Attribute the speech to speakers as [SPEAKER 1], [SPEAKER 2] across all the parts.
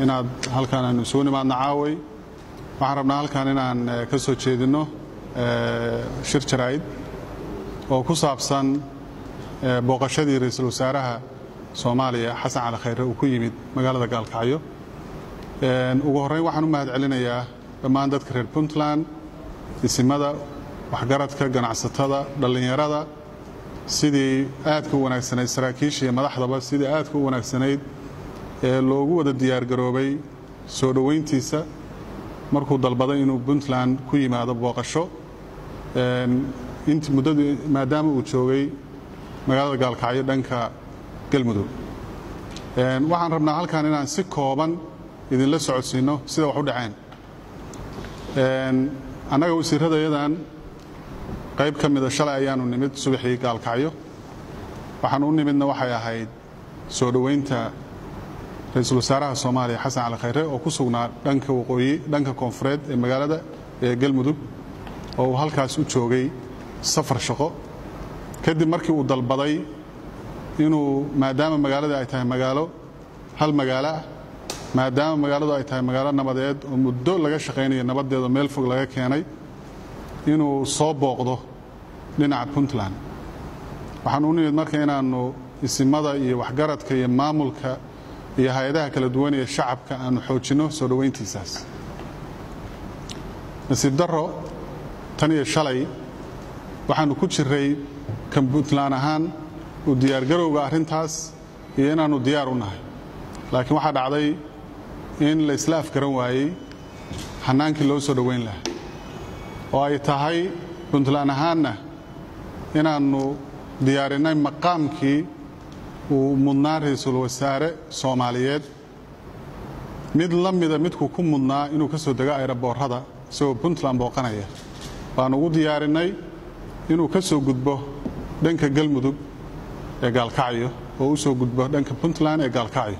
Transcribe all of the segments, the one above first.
[SPEAKER 1] inaad halkaan aanu soo nimaadno caaway waxaan rabnaa halkaan inaan ka soo jeedino shir jaraa'id oo ku saabsan booqashadii ra'iisul wasaaraha Soomaaliya Xasan Cali Khayre uu ku yimid magaalada Gaalkacyo ugu horreyn waxaan u mahadcelinayaa dhammaan dadka reer Puntland isimada waxgaradka ganacsatada dhalinyarada sidii aadka u wanaagsanayd saraakiisha iyo madaxdaba sidii aadka u wanaagsanayd ee loogu wada diyaar garoobay soo dhaweyntiisa markuu dalbaday inuu Puntland ku yimaado booqasho intii muddadii maadaama uu joogay magaalada Gaalkacyo dhanka Galmudug waxaan rabnaa halkaan inaan si kooban idin la socodsiino sida wax u dhaceen annaga wasiiradayadan qayb ka mid ah shalay ayaanu nimid subaxii Gaalkacyo waxaan u nimidna waxay ahayd soo dhaweynta ra'iisul wasaaraha Soomaaliya Xasan Cali Khayre oo ku sugnaa dhanka waqooyi dhanka koonfureed ee magaalada Galmudug oo halkaas u joogay safar shaqo kadib markii uu dalbaday inuu maadaama magaalada ay tahay magaalo hal magaalo maadaama magaaladu ay tahay magaalo nabadeed oo muddo laga shaqeynayo nabadeeda meel fog laga keenay inuu soo booqdo dhinaca Puntland waxaan u nimid markaa inaanu isimada iyo waxgaradka iyo maamulka iyo hay'adaha kala duwan ee shacabka aanu xoojino soo dhaweyntiisaas nasiib darro tan iyo shalay waxaanu ku jiray kan Puntland ahaan u diyaar garowga arrintaas iyo inaanu diyaar u nahay laakiin waxa dhacday in la isla afgaran waayay hanaankii loo soo dhaweyn lahaa oo ay tahay Puntland ahaanna inaanu diyaarinay maqaamkii uu mudnaa ra'iisul wasaare Soomaaliyeed mid la mid ah midku ku mudnaa inuu ka soo dago aeroboorada soo Puntland booqanaya baan ugu diyaarinay inuu ka soo gudbo dhanka Galmudug ee Gaalkacyo oo u soo gudbo dhanka Puntland ee Gaalkacyo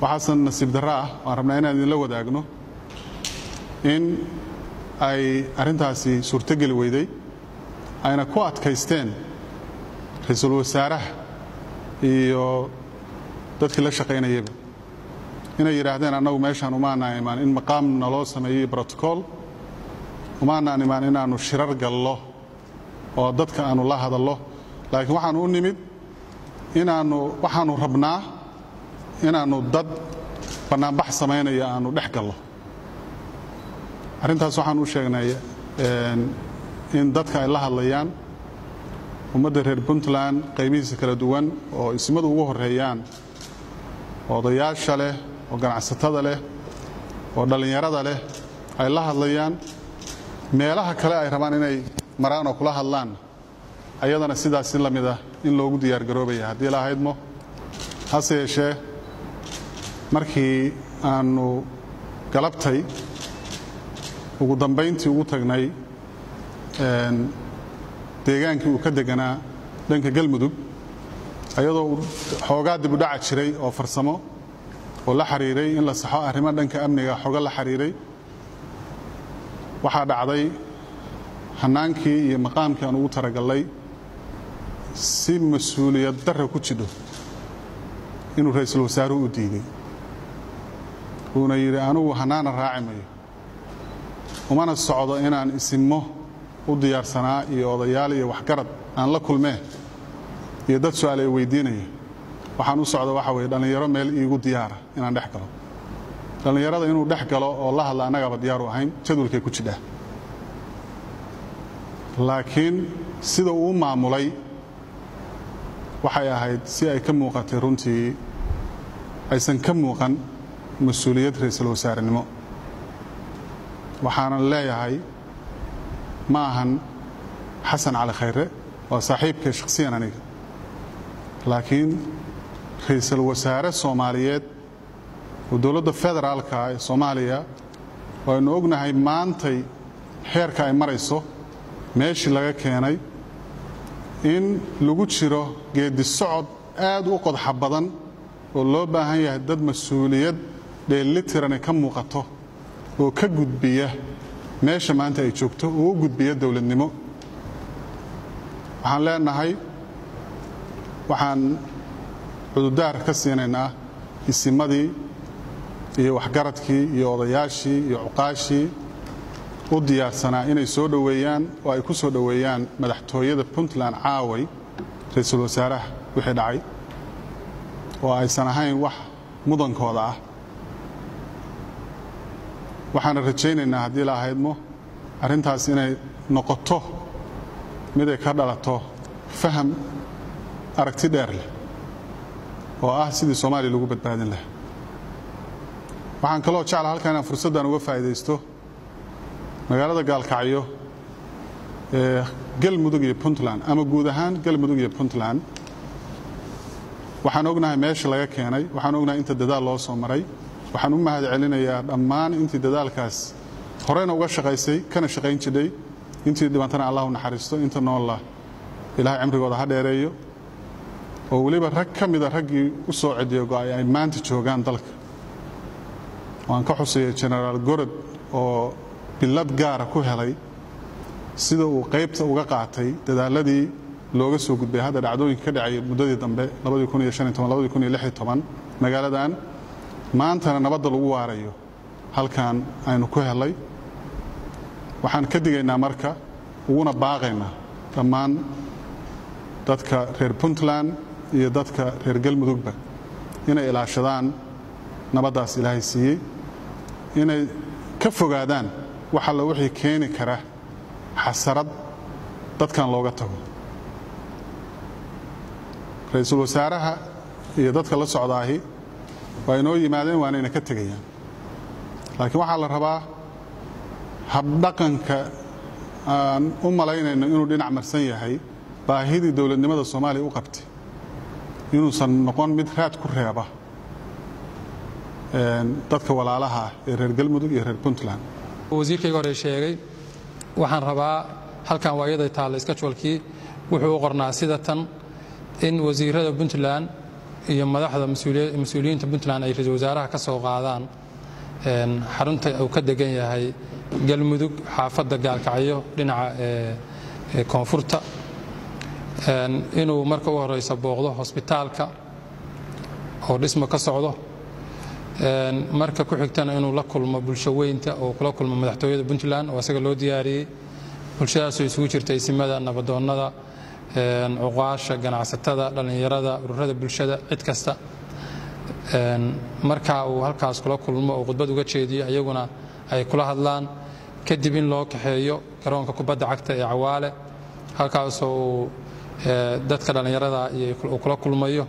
[SPEAKER 1] waxaan nasiib darro ah waan rabnaa inaan idin la wadaagno in ay arrintaasi suurtagali weyday ayna ku adkaysteen ra'iisul wasaaraha iyo dadkii la shaqeynayaba inay yiraahdeen annagu meeshaan uma imaan in maqaam naloo sameeyay protocol uma imaan inaanu shirar gallo oo dadka aanu la hadallo laakiin waxaan u nimid waxaanu rabnaa inaanu dad banaanbax sameynaya aanu dhex gallo arrintaas waxaan u sheegnay in dadka ay la hadlayaan ummadda reer Puntland qaybihiisa kala duwan oo ismadu ugu horeeyaan odayaasha leh oo ganacsatada leh oo dhalinyarada leh ay la hadlayaan meelaha kale ay rabaan inay maraan oo kula hadlaan ayadana sidaas la mid ah in loogu diyaar garoobay hadii la haydmo hase yeeshee markii aanu galabtay ugu dambeyntii ugu tagnay deegaankii uu ka deganaa dhanka Galmudug ayadoo xoogaa dib u dhac jiray oo farsamo oo la xiriiray in la saxo arrimo dhanka amniga xoga la xiriiray waxa dhacday hanaankii iyo maqaamkii aan ugu talagalay si mas'uuliyad darro ku jidho inuu ra'iisul wasaaruhu u diiday uuna yiri anigu hanaana raacimayo umana socdo inaan isimo u diyaarsanaa iyo odayaal iyo waxgarad aan la kulmeen iyo dad su'aal ay weydiinaya waxaan u socdo waxa weeye dhalinyaro meel iigu diyaara inaan dhex galo dhalinyarada inuu dhex galo oo la hadla anagaba diyaar u ahayn jadwalkay ku jidhaa laakiin sida uu maamulay waxay ahayd si ay ka muuqatay runtii aysan ka muuqan mas'uuliyad ra'iisul wasaarenimo waxaan leeyahay ma ahan Xasan Cali Khayre waa saaxiibkay shakhsiyan aniga laakiin ra'iisul wasaare Soomaaliyeed oo dawladda federaalka ee Soomaaliya waanu ognahay maantay heerka ay marayso meeshii laga keenay in lagu jiro geedi socod aad u qodxa badan oo loo baahan yahay dad mas'uuliyad dheelitiran ka muuqato oo ka gudbiya meesha maanta ay joogto oo u gudbiya dawladnimo waxaan leenahay waxaan cududaar ka siinaynaa isimadii iyo waxgaradkii iyo odayaashii iyo cuqaashii u diyaarsanaa inay soo dhoweeyaan oo ay ku soo dhoweeyaan madaxtooyada Puntland caaway ra'iisul wasaaraha wixii dhacay oo aysan ahayn wax mudankooda ah waxaan rajaynaynaa haddii la ahaydmo arrintaas inay noqoto mid ay ka dhalato faham aragti dheer leh oo ah sidii Soomaaliya lagu badbaadin lahaa waxaan kaloo jeclahay halkan inaan fursaddan uga faa'iideysto magaalada Gaalkacyo ee Galmudug iyo Puntland ama guud ahaan Galmudug iyo Puntland waxaan ognahay meesha laga keenay waxaan ognahay inta dadaal loo soo maray waxaan u mahad celinayaa dhammaan intii dadaalkaas horeyna uga shaqaysay kana shaqayn jiray intii dhibantana Allah u naxariisto inta nool Ilaahay cimrigooda ha dheereeyo oo waliba rag kamid ah raggii u soo cediyo go'ay ay maanta joogaan dalka waan ka xusay General Gorod oo bilad gaar ah ku helay sida uu qaybta uga qaatay dadaaladii looga soo gudbay hadda dhacdooyinka ka dhacay muddadii dambe 2015-2016 magaaladan maantana nabadda lagu waarayo halkan aynu ku helay waxaan ka digaynaa marka uguna baaqaynaa dhammaan dadka reer Puntland iyo dadka reer Galmudugba inay ilaashadaan nabaddaas Ilaahay siiyey inay ka fogaadaan waxa la wixii keeni kara xasarad dadkan looga tago ra'iisul wasaaraha iyo dadka la socdaahi waa inoo yimaadeen waana inay ka tagayaan laakiin waxaa la rabaa habdhaqanka aan u malaynayno inuu dhinac marsan yahay baahidii dawladnimada Soomaaliya u qabtay inuusan noqon mid raad ku reeba dadka walaalaha ee reer Galmudug iyo reer Puntland
[SPEAKER 2] wasiirkayga hore sheegay waxaan rabaa halkan waayaday taalo iska jawalkii wuxuu u qornaa sida tan in wasiirada Puntland iyo madaxda mas'uuliyiinta Puntland ay ra'iisul wasaaraha ka soo qaadaan xarunta uu ka degan yahay Galmudug xaafadda Gaalkacyo dhinaca koonfurta inuu marka u horeysa booqdo hospitaalka oo dhismo ka socdo marka ku xigtana inuu la kulmo bulsho weynta oo kula kulmo madaxtooyada Puntland oo asaga loo diyaariyay bulshadaas oo isugu jirtay isimada nabadoonnada cuqaasha ganacsatada dhalinyarada ururada bulshada cid kasta marka uu halkaas kula kulmo oo khudbad uga jeediyo ayaguna ay kula hadlaan kadib in loo kaxeeyo garoonka kubadda cagta ee Cawaale halkaas oo dadka dhalinyarada iyo kula kulmayo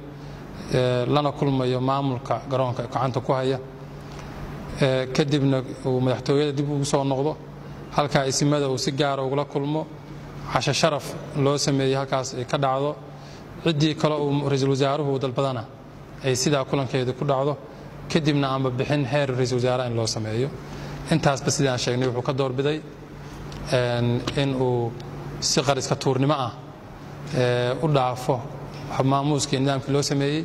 [SPEAKER 2] lana kulmayo maamulka garoonka gacanta ku haya kadibna uu madaxtooyada dib ugu soo noqdo halka isimada uu si gaar ah uga kulmo casho sharaf loo sameeyay halkaas ka dhacdo cidii kale uu ra'iisul wasaaruhu dalbadana ay sida kulankeedu ku dhacdo kadibna aanba bixin heer ra'iisul wasaaraha in loo sameeyo intaas ba sidaan sheegnay wuxuu ka doorbiday in uu si qariska tuurnimo ah u dhaafo maamuuskii nidaamkii loo sameeyay